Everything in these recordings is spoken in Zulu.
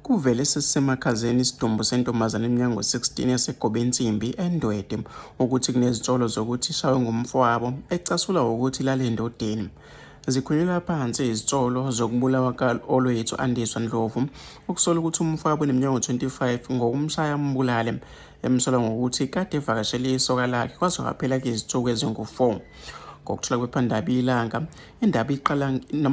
Kuvele sesisemakhazeni isidumbu sentombazane eminyaka ngo-16 yaseGobensimbi eNdwede ukuthi kunezitsholo zokuthi ishaywe ngumfowabo ecasula ukuthi ilale endodeni. Zikhulelwa phansi izitsholo zokubulawa ka-Olwethu Andiswa Ndlovu okusola ukuthi umfowabo oneminyaka ngo-25 ngokumshaya ambulale emsola ngokuthi kade evakashele isoka lakhe kwaze kwaphela izinsuku ezingu-4. Ngokuthola kwephephandaba Ilanga, indaba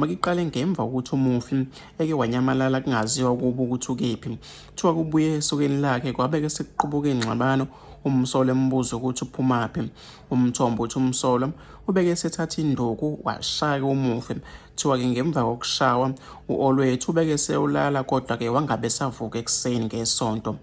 iqale ngemva kokuthi umufi eke wanyamalala kungaziwa kubo ukuthi ukephi. Kuthiwa kubuye esokeni lakhe kwabeke sekuqubuka ingxabano umsolo embuza ukuthi uphumaphi. Umthombo uthi umsolo ubeke sethatha induku washaya umufi. Kuthiwa-ke ngemva kokushawa u-Olwethu ubeke seyolala kodwa-ke wangabe savuka ekuseni ngesonto.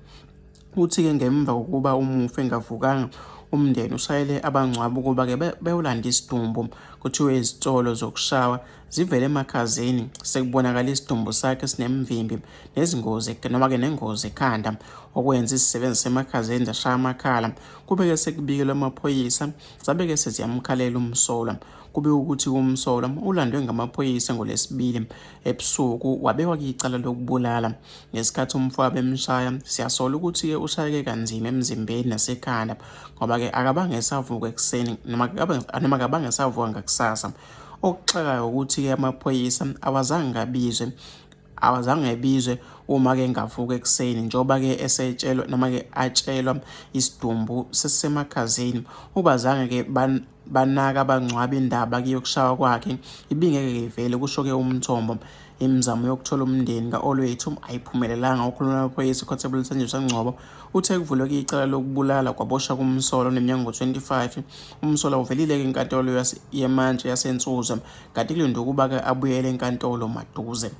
Uthi-ke ngemva kokuba umufi engavukanga umndeni ushayele abangcwabi ukuba-ke beyolanda isidumbu. Kuthiwe izitsholo zokushawa zivele emakhazeni sekubonakala isidumbu sakhe sinemvimbi nezingozi noma-ke nengozi ekhanda okwenza izisebenzi semakhazeni zashaya amakhala. Kube-ke sekubikelwa amaphoyisa zabeke seziyamkhalela umsolwa. Kube ukuthi umsolwa ulandwe ngamaphoyisa ngoLwesibili ebusuku wabekwa icala lokubulala. Ngesikhathi umfowabo emshaya siyasola ukuthi-ke ushayeke kanzima emzimbeni nasekhanda ngoba-ke akabange esavuka ekuseni noma akabange esavuka ngakusasa. Okuxakayo ukuthi-ke amaphoyisa awazange ebizwe uma-ke engavuka ekuseni njengoba-ke esetshelwa noma-ke atshelwa isidumbu sesisemakhazeni. Ubazange-ke banaka abangcwabi indaba yokushawa kwakhe ibingeke ivele kusho-ke umthombo. Imizamo yokuthola umndeni ka-Olwethu ayiphumelelanga. Ukhuluma namaphoyisa eConstable Thanjiswa Ngcobo uthe kuvulwe icala lokubulala kwaboshwa kumsolwa oneminyaka ngo-25. Umsolwa uvelile-ke enkantolo yemantshi yaseNtsuza kanti kulindwe ukuba-ke abuyele enkantolo maduze.